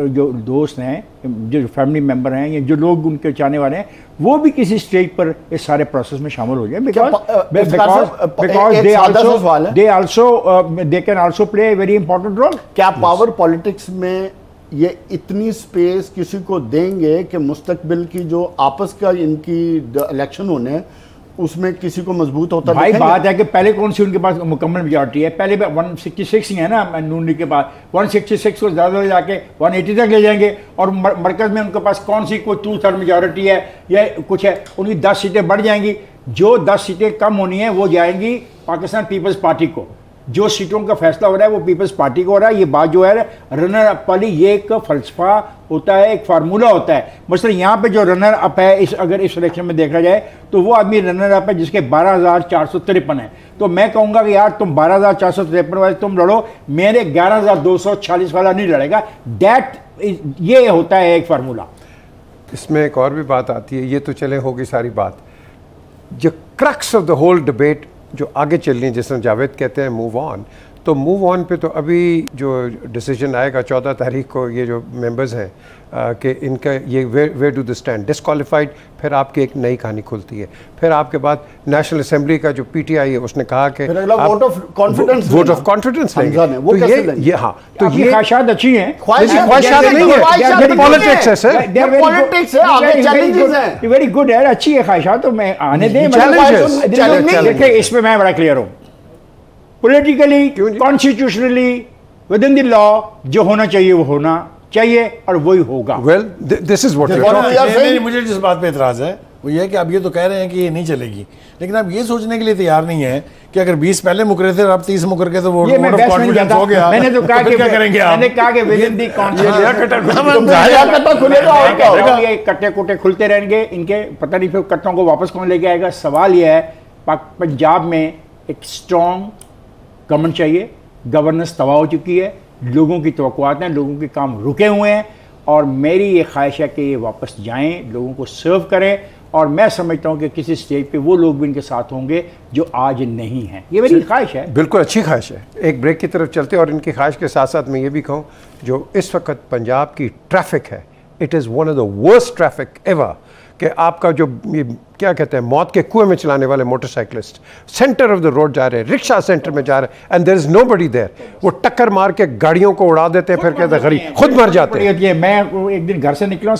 जो दोस्त हैं, जो फैमिली मेम्बर हैं, या जो लोग उनके चाहने वाले हैं, वो भी किसी स्टेज पर इस सारे प्रोसेस में शामिल हो जाए। They can also play a very important role. क्या पावर पॉलिटिक्स में ये इतनी स्पेस किसी को देंगे कि मुस्तकबिल की जो आपस का इनकी इलेक्शन होने हैं उसमें किसी को मजबूत होता भाई बात है कि पहले कौन सी उनके पास मुकम्मल मेजॉरिटी है, पहले 166 ही है ना नून लीग के पास, 166 को ज़्यादा जाके 180 तक ले जाएंगे और मरकज़ में उनके पास कौन सी कोई 2/3 मेजॉरिटी है या कुछ है, उनकी 10 सीटें बढ़ जाएंगी, जो 10 सीटें कम होनी है वो जाएंगी पाकिस्तान पीपल्स पार्टी को, जो सीटों का फैसला हो रहा है वो पीपल्स पार्टी को हो रहा है। ये बात जो है रनर अप वाली, ये एक फलसफा होता है, एक फार्मूला होता है। मसलन यहाँ पे जो रनर अप है अगर इस इलेक्शन में देखा जाए तो वो आदमी रनर अप है जिसके 12,453 है, तो मैं कहूँगा कि यार तुम 12,453 वाले तुम लड़ो, मेरे 11,246 वाला नहीं लड़ेगा। ये होता है एक फार्मूला। इसमें एक और भी बात आती है, ये तो चले होगी सारी बात, जो crux of the whole debate जो आगे चल रही है, जिसमें जावेद कहते हैं मूव ऑन, तो मूव ऑन पे तो अभी जो डिसीजन आएगा 14 तारीख को, ये जो मेंबर्स हैं कि इनका ये वे डू द स्टैंड डिस्क्वालिफाइड, फिर आपकी एक नई कहानी खुलती है। फिर आपके बाद नेशनल असेंबली का जो पीटीआई है उसने कहा कि वोट ऑफ कॉन्फिडेंस लेंगे, वो तो ये हाँ, तो ये ख्वाहिशात अच्छी हैं, ख्वाहिशात नहीं है, पॉलिटिक्स है सर, पॉलिटिक्स है, आगे चैलेंजेस हैं, वेरी गुड है, अच्छी है ख्वाहिशात, तो मैं आने दें। चैलेंजेस देखिए इसमें मैं बड़ा क्लियर हूँ, politically constitutionally with in the law जो होना चाहिए वो होना चाहिए और वही होगा। वेल दिस इज व्हाट मुझे जिस बात पे एतराज है वो ये है कि आप ये तो कह रहे हैं कि ये नहीं चलेगी, लेकिन आप ये सोचने के लिए तैयार नहीं है कि अगर 20 पहले मुकरे थे और आप 30 मुकर के तो वोट ऑफ कॉन्फिडेंस हो गया। मैंने तो कहा कि क्या करेंगे आप? मैंने कहा कि विद इन दी ये कट्टे कुट्टे खुलते रहेंगे इनके, पता नहीं फिर कट्टों को वापस कौन लेके आएगा। सवाल ये है पंजाब में एक स्ट्रॉन्ग गवर्नमेंट चाहिए, गवर्नेंस तबाह हो चुकी है, लोगों की तवक्कुआत हैं, लोगों के काम रुके हुए हैं और मेरी ये ख्वाहिश है कि ये वापस जाएं, लोगों को सर्व करें और मैं समझता हूं कि किसी स्टेज पे वो लोग भी इनके साथ होंगे जो आज नहीं हैं। ये मेरी ख्वाहिश है, बिल्कुल अच्छी ख्वाहिश है। एक ब्रेक की तरफ चलते और इनकी ख्वाहिश के साथ साथ मैं ये भी कहूँ, जो इस वक्त पंजाब की ट्रैफिक है, it is one of the worst traffic ever, कि आपका जो ये क्या कहते हैं मौत के कुएं में चलाने वाले motorcyclist centre of the road जा रहे हैं, रिक्शा सेंटर में जा रहे हैं and there is nobody there, वो टक्कर मार के गाड़ियों को उड़ा देते हैं, फिर कहते हैं गरीब खुद मर जाते हैं। मैं एक दिन घर से निकला,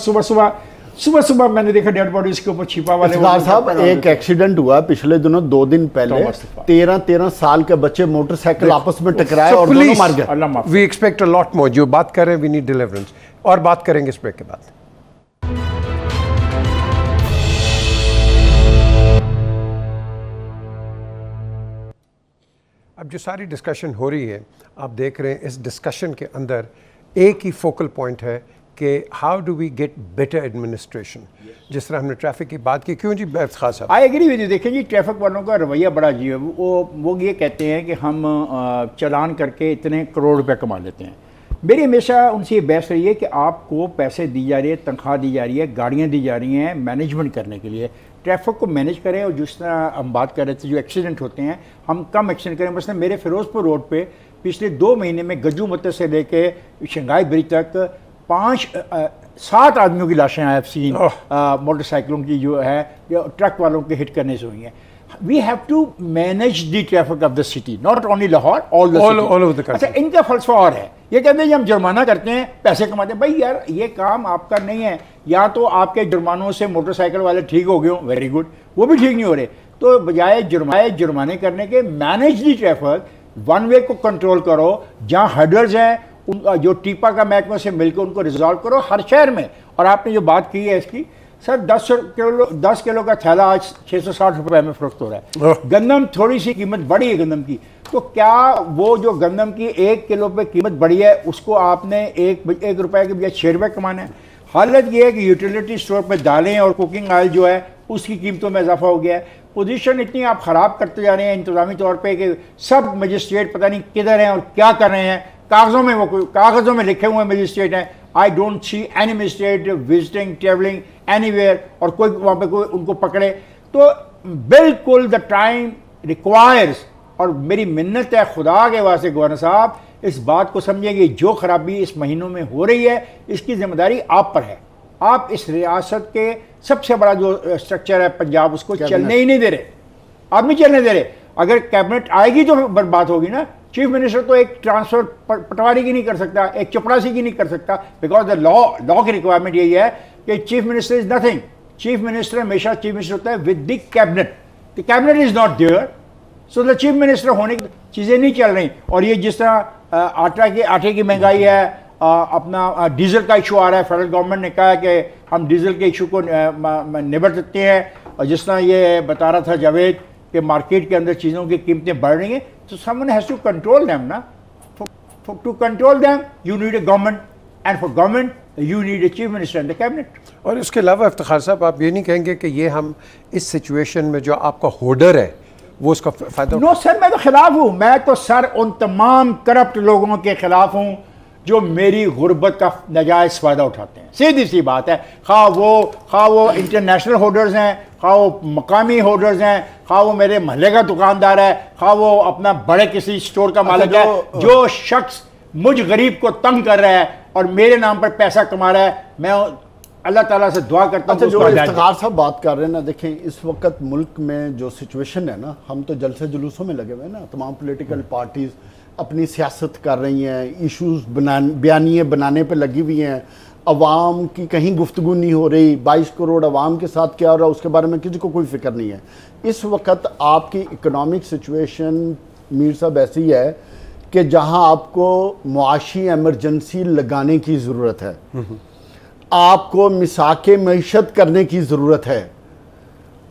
सुबह मैंने देखा डेड बॉडी इसके ऊपर छिपा वाले साहब एक एक्सीडेंट हुआ पिछले दिनों 2 दिन पहले, 13 साल के बच्चे मोटरसाइकिल आपस में टकराए और दोनों मर गए। We expect a lot more, जो बात कर रहे हैं वी नीड डिलीवरेंस, और बात करेंगे इस ब्रेक के बाद। अब जो सारी डिस्कशन हो रही है, आप देख रहे हैं इस डिस्कशन के अंदर एक ही फोकल पॉइंट है कि how do we get better administration. जिस तरह हमने ट्रैफिक की बात की, क्यों जी खास साहब? I agree with you. देखिए जी, ट्रैफिक वालों का रवैया बड़ा अजीब है। वो ये कहते हैं कि हम चालान करके इतने करोड़ रुपए कमा लेते हैं। मेरी हमेशा उनसे ये बहस रही है कि आपको पैसे दी जा रही है, तनख्वाह दी जा रही है, गाड़ियाँ दी जा रही हैं मैनेजमेंट करने के लिए, ट्रैफिक को मैनेज करें। और जिस तरह हम बात कर रहे थे जो एक्सीडेंट होते हैं हम कम एक्सीडेंट करें। मसलन मेरे फिरोजपुर रोड पे पिछले 2 महीने में गज्जू मत्ते से लेके शंघाई ब्रिज तक 7 आदमियों की लाशें आई हैव सीन, मोटरसाइकिलों की जो है ट्रक वालों के हिट करने से हुई हैं। We have to manage the traffic of the city, not only Lahore, all over the country. अच्छा, इनका फलसफा और है, ये कहते हैं हम जुर्माना करते हैं पैसे कमाते हैं। भाई यार ये काम आपका नहीं है, या तो आपके जुर्मानों से मोटरसाइकिल वाले ठीक हो गए हो, वेरी गुड, वो भी ठीक नहीं हो रहे, तो बजाय जुर्माने करने के manage the traffic, one way को कंट्रोल करो, जहाँ हर्डल्स हैं जो टीपा का महकमे से मिलकर उनको रिजॉल्व करो हर शहर में। और आपने जो बात की है इसकी, सर 10 किलो का थैला आज 660 रुपए में फरोख्त हो रहा है। गंदम थोड़ी सी कीमत बढ़ी है गंदम की, तो क्या वो जो गंदम की 1 किलो पे कीमत बढ़ी है उसको आपने 1 रुपए के बजाय 6 रुपए कमाना है? हालत ये है कि यूटिलिटी स्टोर पे दालें और कुकिंग ऑयल जो है उसकी कीमतों में इजाफा हो गया है। पोजीशन इतनी आप ख़राब करते जा रहे हैं इंतजामी तौर पे कि सब मजिस्ट्रेट पता नहीं किधर हैं और क्या कर रहे हैं। कागज़ों में लिखे हुए मजिस्ट्रेट हैं। I don't see any magistrate visiting travelling anywhere, और कोई वहाँ पे कोई उनको पकड़े। तो बिल्कुल द टाइम रिक्वायर्स, और मेरी मिन्नत है खुदा के वास्ते गवर्नर साहब इस बात को समझेंगे, जो खराबी इस महीनों में हो रही है इसकी जिम्मेदारी आप पर है। आप इस रियासत के सबसे बड़ा जो स्ट्रक्चर है पंजाब, उसको चलने ही नहीं दे रहे, आप नहीं चलने दे रहे। अगर कैबिनेट आएगी तो बर्बाद होगी ना। चीफ मिनिस्टर तो एक ट्रांसफर पटवारी की नहीं कर सकता, एक चपरासी की नहीं कर सकता, बिकॉज द लॉ की रिक्वायरमेंट यही है कि chief minister is nothing. Chief minister हमेशा चीफ मिनिस्टर होता है with the cabinet, the cabinet is not there, so the chief minister होने की चीज़ें नहीं चल रही। और ये जिस तरह आटे की महंगाई है, अपना डीजल का इशू आ रहा है, फेडरल गवर्नमेंट ने कहा है कि हम डीजल के इशू को निबट सकते हैं, और जिस तरह ये बता रहा था जावेद कि मार्केट के अंदर चीज़ों की कीमतें बढ़ रही हैं, तो someone has to control them ना। To control them you need a government, and for government you need a chief minister and the cabinet. और इसके अलावा इफ्तिखार साहब, आप ये नहीं कहेंगे कि ये हम इस सिचुएशन में जो आपका होल्डर है वो उसका फायदा? नो सर, मैं तो खिलाफ हूँ। मैं तो सर उन तमाम करप्ट लोगों के खिलाफ हूँ जो मेरी गुर्बत का नाजायज़ फ़ायदा उठाते हैं। सीधी सी बात है, खा वो इंटरनेशनल होल्डर्स हैं, खा वो मकामी होल्डर्स हैं, खा वो मेरे महल्ले का दुकानदार है, खा वो अपना बड़े किसी स्टोर का मालिक है, जो शख्स मुझ गरीब को तंग कर रहा है और मेरे नाम पर पैसा कमा रहा है, मैं अल्लाह ताला से दुआ करता हूँ। अच्छा, जो इफ्तिखार साहब बात कर रहे हैं ना, देखें इस वक्त मुल्क में जो सिचुएशन है ना, हम तो जलसे जुलूसों में लगे हुए हैं ना, तमाम पॉलिटिकल पार्टीज अपनी सियासत कर रही हैं, इश्यूज बयानिए बनाने पे लगी हुई हैं, अवाम की कहीं गुफ्तगू नहीं हो रही, 22 करोड़ अवाम के साथ क्या हो रहा है उसके बारे में किसी को कोई फिक्र नहीं है। इस वक्त आपकी इकोनॉमिक सिचुएशन मीर साहब ऐसी है कि जहां आपको मुआशी एमरजेंसी लगाने की ज़रूरत है, आपको मिसाके मईशत करने की ज़रूरत है,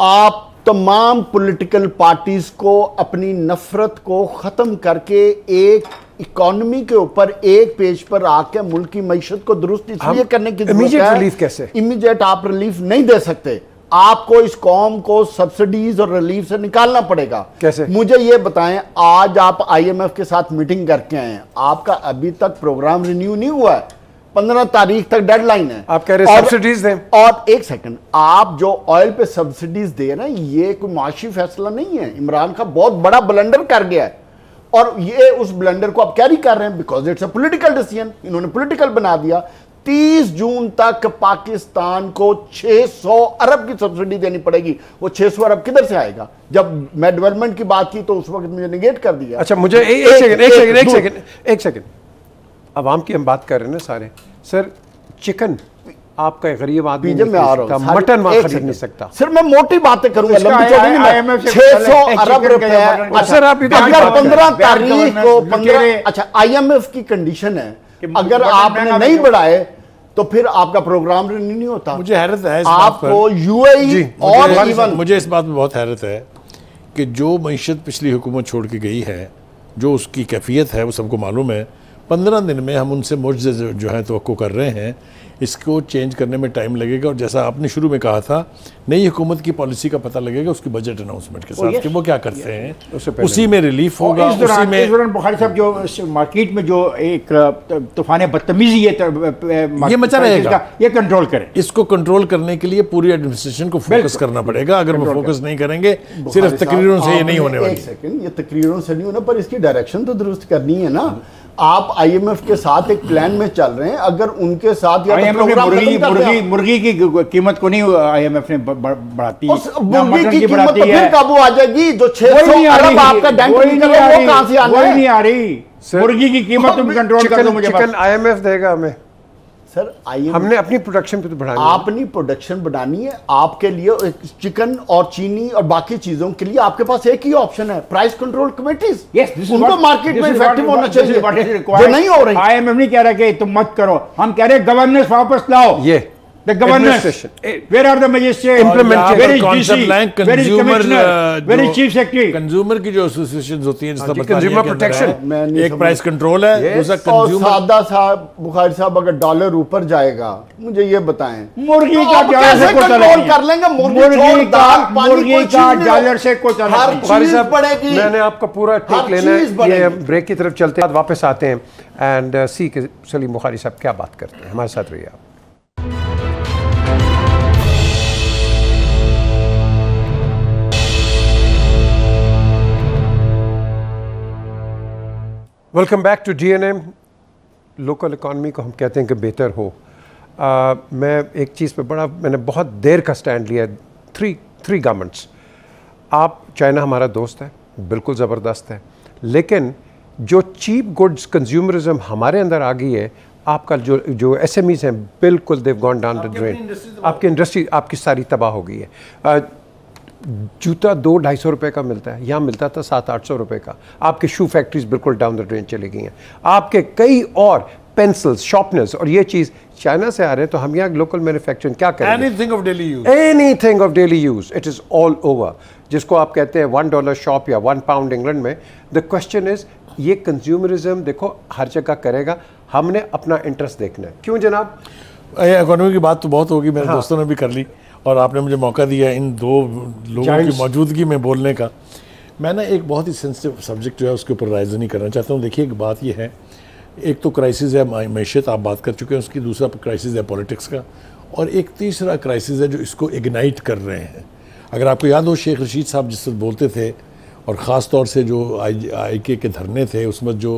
आप तमाम पॉलिटिकल पार्टीज को अपनी नफरत को ख़त्म करके एक इकोनॉमी के ऊपर एक पेज पर आके मुल्क की मईशत को दुरुस्त इसलिए करने की ज़रूरत है। रिलीफ कैसे? इमीडिएट आप रिलीफ नहीं दे सकते, आपको इस कौम को सब्सिडीज और रिलीफ से निकालना पड़ेगा। कैसे? मुझे ये बताएं, आज आप IMF के साथ मीटिंग करके आए हैं, आपका अभी तक प्रोग्राम रिन्यू नहीं हुआ है, 15 तारीख तक डेडलाइन है। आप कह रहे हैं सब्सिडीज दें? और एक सेकंड, आप जो ऑयल पे सब्सिडीज दे रहे हैं ये कोई माशी फैसला नहीं है, इमरान खान बहुत बड़ा ब्लंडर कर गया है और ये उस ब्लंडर को आप कैरी कर रहे हैं because it's a political decision, इन्होंने पॉलिटिकल बना दिया। 30 जून तक पाकिस्तान को 600 अरब की सब्सिडी देनी पड़ेगी। वो 600 अरब किधर से आएगा? जब मैं डेवलपमेंट की बात की तो उस वक्त मुझे निगेट कर दिया। अच्छा, मुझे एक सेकंड, अवाम की हम बात कर रहे हैं ना सारे। सर, चिकन आपका गरीब आदमी में आ रहा हूं, मटन वहां खरीद नहीं सकता। सर मैं मोटी बातें करूंगा, लंबी चौड़ी नहीं। 600 अरब रुपए। सर आप अगर 15 तारीख को 15, अच्छा IMF की कंडीशन है, अगर आपने नहीं बढ़ाए तो फिर आपका प्रोग्राम रिन्यू नहीं होता। मुझे हैरत है आपको UAE और इवन मुझे इस बात में बहुत हैरत है कि जो मईशत पिछली हुकूमत छोड़ के गई है, जो उसकी कैफियत है वो सबको मालूम है। 15 दिन में हम उनसे मुआवजे जो है तवक्को कर रहे हैं, इसको चेंज करने में टाइम लगेगा। और जैसा आपने शुरू में कहा था, नई हुकूमत की पॉलिसी का पता लगेगा उसकी बजट अनाउंसमेंट के साथ कि वो क्या करते हैं, उसी में रिलीफ होगा। इस दौरान बुखारी साहब जो मार्केट में जो एक तूफान बदतमीजी ये मचा रहेगा, ये कंट्रोल करें। इसको कंट्रोल करने के लिए पूरी एडमिनिस्ट्रेशन को फोकस करना पड़ेगा। अगर वो फोकस नहीं करेंगे, सिर्फ तकरीरों से ये नहीं होने वाली। एक सेकंड, ये तकरीरों से नहीं होना, पर इसकी डायरेक्शन तो दुरुस्त करनी है ना। आप IMF के साथ एक प्लान में चल रहे हैं, अगर उनके साथ या मुर्गी की कीमत को नहीं IMF ने बढ़ाती है, मुर्गी की कीमत तो फिर काबू आ जाएगी। जो 600 अरब आपका बैंक वो कहां से आना है? नहीं आ रही मुर्गी की कीमत, तुम कंट्रोल कर दो। मुझे चिकन IMF देगा हमें। सर हमने अपनी प्रोडक्शन पे तो बढ़ानी है। अपनी प्रोडक्शन बढ़ानी है आपके लिए। चिकन और चीनी और बाकी चीजों के लिए आपके पास एक ही ऑप्शन है, प्राइस कंट्रोल कमेटीज। उनको मार्केट में इफेक्टिव होना चाहिए, जो नहीं हो रही। IMF नहीं कह रहा कि तुम मत करो, हम कह रहे गवर्नेंस वापस लाओ। ये the governance, where are the magistrates, where is DC, where is commissioner, where is chief secretary? Consumer की जो एसोसिएशंस होती हैं, जिसका कंज्यूमर प्रोटेक्शन, एक प्राइस कंट्रोल है, दूसरा कंज्यूमर। सादा साहब बुखारी साहब, अगर डॉलर ऊपर जाएगा, मुझे ये बताएं, मुर्गी का डॉलर से कोई कंट्रोल कर लेंगे? मुर्गी का डॉलर से कोई हर चीज पड़ेगी। मैंने आपका पूरा टेक लेना है। ये ब्रेक की तरफ चलते हैं, वापस आते हैं एंड सी के सलीम बुखारी साहब क्या बात करते हैं। हमारे साथ रहिए आप। Welcome back to DNA। Local economy को हम कहते हैं कि बेहतर हो। मैं एक चीज़ पे मैंने बहुत देर का स्टैंड लिया है। Three governments. आप, चाइना हमारा दोस्त है, बिल्कुल ज़बरदस्त है, लेकिन जो चीप गुड्स कंज्यूमरिज्म हमारे अंदर आ गई है, आपका जो SMEs हैं बिल्कुल देव गॉन डाउन द ड्रेन। आपकी इंडस्ट्री आपकी सारी तबाह हो गई है। जूता 200-250 रुपये का मिलता है, यहाँ मिलता था 700-800 रुपये का। आपके शू फैक्ट्रीज बिल्कुल डाउन द ड्रेन चली गई हैं। आपके कई और पेंसिल्स, शार्पनर्स और ये चीज़ चाइना से आ रहे हैं, तो हम यहाँ लोकल मैन्युफैक्चरिंग क्या करेंगे? Anything of daily use, anything of daily use, it is all over. जिसको आप कहते हैं $1 शॉप या £1 इंग्लैंड में, द क्वेश्चन इज ये कंज्यूमरिज्म देखो हर जगह करेगा, हमने अपना इंटरेस्ट देखना है। क्यों जनाब? इकोनॉमी की बात तो बहुत होगी, मेरे दोस्तों ने भी कर ली और आपने मुझे मौका दिया इन दो लोगों की मौजूदगी में बोलने का। मैं ना एक बहुत ही सेंसिटिव सब्जेक्ट जो है उसके ऊपर राइज नहीं करना चाहता हूँ। देखिए, एक बात ये है, एक तो क्राइसिस है मैशत, आप बात कर चुके हैं उसकी, दूसरा क्राइसिस है पॉलिटिक्स का, और एक तीसरा क्राइसिस है जो इसको इग्नाइट कर रहे हैं। अगर आपको याद हो, शेख रशीद साहब जिस वक्त बोलते थे, और ख़ास तौर से जो IK के धरने थे उसमें जो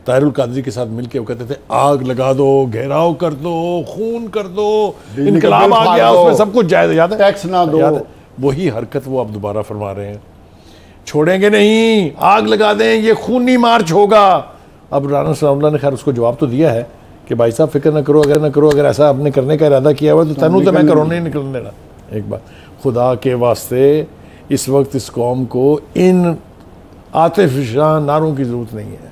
ताहिरुल कादरी के साथ मिलके वो कहते थे आग लगा दो, घेराव कर दो, खून कर दो, इनकलाब आ गया, उसमें सब कुछ जायज़, याद है, टैक्स ना दो, वही हरकत वो अब दोबारा फरमा रहे हैं। छोड़ेंगे नहीं, आग लगा दें, ये खूनी मार्च होगा। अब राना सलामुल्लाह ने खैर उसको जवाब तो दिया है कि भाई साहब फिक्र ना करो, अगर ऐसा आपने करने का इरादा किया हुआ तो तनु तो मैं करो नहीं निकलने देना। एक बार खुदा के वास्ते इस वक्त इस कौम को इन आतिफिशा नारों की ज़रूरत नहीं है।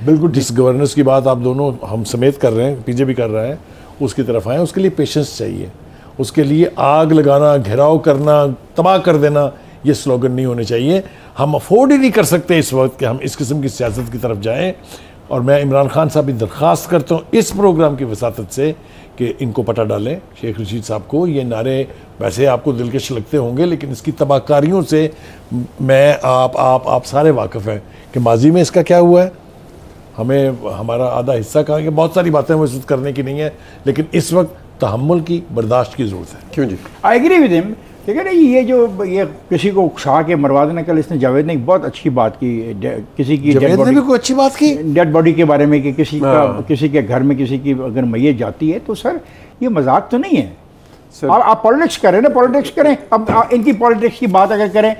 बिल्कुल, जिस गवर्नेंस की बात आप दोनों हम समेत कर रहे हैं, पीछे भी कर रहे हैं, उसकी तरफ आए। उसके लिए पेशेंस चाहिए, उसके लिए आग लगाना, घेराव करना, तबाह कर देना, ये स्लोगन नहीं होने चाहिए। हम अफोर्ड ही नहीं कर सकते इस वक्त कि हम इस किस्म की सियासत की तरफ जाएं। और मैं इमरान खान साहब की दरख्वास्त करता हूँ इस प्रोग्राम की वसातत से कि इनको पता डालें, शेख रशीद साहब को। ये नारे वैसे आपको दिलकश लगते होंगे, लेकिन इसकी तबाहकारियों से मैं आप सारे वाकिफ़ हैं कि माजी में इसका क्या हुआ है। हमें हमारा आधा हिस्सा कहा कि बहुत सारी बातें महसूस करने की नहीं है, लेकिन इस वक्त तहम्मुल की, बर्दाश्त की ज़रूरत है। क्यों जी? I agree with him. ठीक है ना, ये जो ये किसी को उकसा के मरवा देने, कल इसने जावेद ने एक बहुत अच्छी बात की, किसी की जावेद ने भी कोई अच्छी बात की डेड बॉडी के बारे में कि किसी के घर में किसी की अगर मैयत जाती है तो सर ये मजाक तो नहीं है। आप पॉलिटिक्स करें ना, पॉलिटिक्स करें। अब इनकी पॉलिटिक्स की बात अगर करें,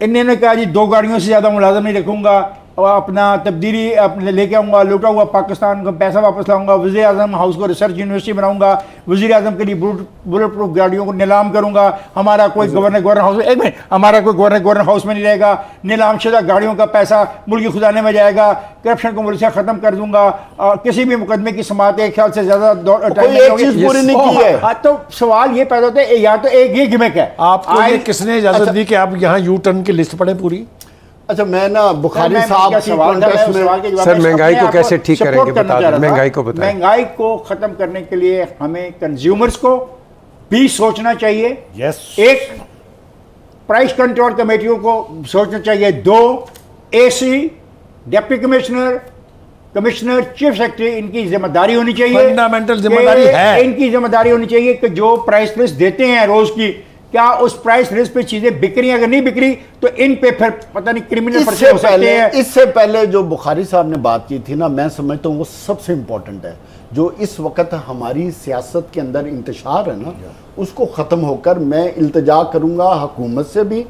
इन्होंने कहा जी 2 गाड़ियों से ज़्यादा मुलाजम नहीं रखूँगा, और अपना तब्दीली अपने लेके आऊँगा, लौटा हुआ पाकिस्तान का पैसा वापस लाऊंगा, वज़ीर आज़म हाउस को रिसर्च यूनिवर्सिटी बनाऊंगा, वज़ीर आज़म के लिए बुलेट प्रूफ गाड़ियों को नीलाम करूंगा, हमारा कोई गवर्नर हाउस में, एक मिनट, हमारा कोई गवर्नर हाउस में नहीं रहेगा, नीलाम शुदा गाड़ियों का पैसा मुल्की खुजाने में जाएगा, करप्शन को मुल्क से ख़त्म कर दूंगा, किसी भी मुकदमे की समाअत एक ख्याल से ज़्यादा पूरी नहीं की है। तो सवाल ये पैदा होता है, या तो एक ये गिमिक है। आपको ये किसने इजाज़त दी कि आप यहाँ यू टर्न की लिस्ट पढ़ें पूरी? अच्छा, मैं ना बुखारी साहब की कॉन्टेक्स्ट में सर महंगाई को कैसे ठीक करेंगे बता दें, महंगाई को बताएं। महंगाई को खत्म करने के लिए हमें कंज्यूमर्स को भी सोचना चाहिए। यस। एक, प्राइस कंट्रोल कमेटियों को सोचना चाहिए। 2, AC, deputy commissioner, commissioner, chief secretary, इनकी जिम्मेदारी होनी चाहिए, फंडामेंटल जिम्मेदारी है, इनकी जिम्मेदारी होनी चाहिए कि जो प्राइस लिस्ट देते हैं रोज की, क्या उस प्राइस लिस्ट पे चीजें बिक रही हैं? अगर नहीं बिक रही तो इन पे फिर पता नहीं क्रिमिनल पर्चे हो सकते हैं। इससे पहले जो बुखारी साहब ने बात की थी ना, मैं समझता हूँ वो सबसे इंपॉर्टेंट है। जो इस वक्त हमारी सियासत के अंदर इंतशार है ना, उसको ख़त्म होकर मैं इल्तिजा करूँगा हुकूमत से भी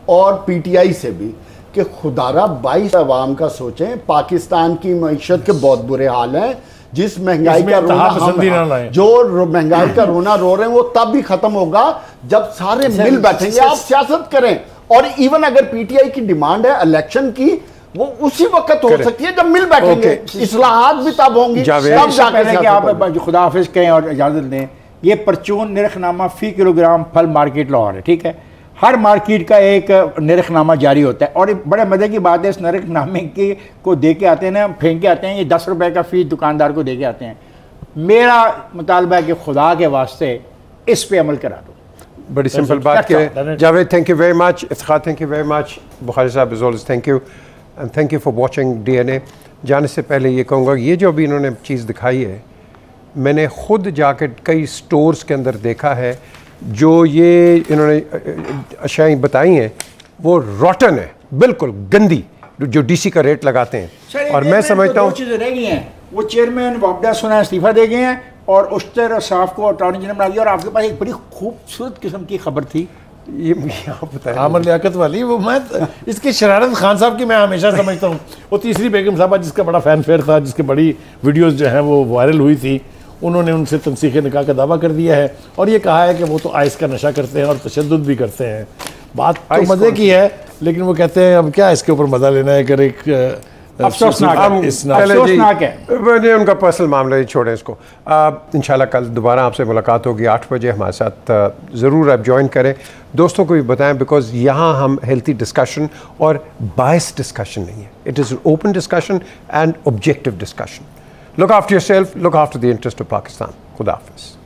और PTI से भी कि खुदारा 22 अवाम का सोचें। पाकिस्तान की मईशत के बहुत बुरे हाल हैं। जिस महंगाई का रोना जो महंगाई का रोना रो रहे हैं वो तब भी खत्म होगा जब सारे मिल बैठेंगे। आप सियासत करें, और इवन अगर PTI की डिमांड है इलेक्शन की, वो उसी वक्त हो सकती है जब मिल बैठेंगे। इस्लाहात भी तब होंगी, तब जाकर कि आप खुदा हाफिज कहें और इजाजत दें। ये परचून निरखनामा फी किलोग्राम फल मार्केट लाहौर है, ठीक है। हर मार्केट का एक निरखनामा जारी होता है, और बड़े मज़े की बात है, इस निरखनामे के को दे के आते हैं ना, फेंक के आते हैं, ये 10 रुपए का फी दुकानदार को दे के आते हैं। मेरा मुतालबा है कि खुदा के वास्ते इस पे अमल करा दो। बड़ी सिंपल बात के Javed, thank you very much. Iftikhar, thank you very much. Bukhari साहब, as always thank you, and thank you for watching DNA। जाने से पहले ये कहूँगा, ये जो अभी इन्होंने चीज़ दिखाई है, मैंने खुद जाके कई स्टोर्स के अंदर देखा है। जो ये इन्होंने अशाएं बताई हैं वो रॉटन है, बिल्कुल गंदी, जो DC का रेट लगाते हैं। और मैं समझता हूँ चीज़ें रह गई हैं। वो चेयरमैन वापडा सुना इस्तीफा दे गए हैं और उस्तर साफ को अटॉर्नी जनरल बना दिया। और आपके पास एक बड़ी खूबसूरत किस्म की खबर थी, ये आप बताएं। आमर लियाकत वाली वो मैं इसकी शरारत खान साहब की मैं हमेशा समझता हूँ। वो तीसरी बेगम साहबा जिसका बड़ा फैन फेयर था, जिसकी बड़ी वीडियोस जो हैं वो वायरल हुई थी, उन्होंने उनसे तनसीख निकाह का दावा कर दिया है और ये कहा है कि वो तो आइस का नशा करते हैं और तशद्दुद भी करते हैं। बात तो मज़े की है, लेकिन वो कहते हैं अब क्या इसके ऊपर मज़ा लेना है, कर एक अफसोसनाक है। मैंने उनका पर्सनल मामला ही छोड़ें इसको। इंशाल्लाह कल दोबारा आपसे मुलाकात होगी 8 बजे, हमारे साथ ज़रूर आप ज्वाइन करें, दोस्तों को भी बताएं, बिकॉज यहाँ हम हेल्थी डिस्कशन और बायस डिस्कशन नहीं है, it is open discussion and objective discussion. Look after yourself, look after the interest of Pakistan. खुदा हाफिज़।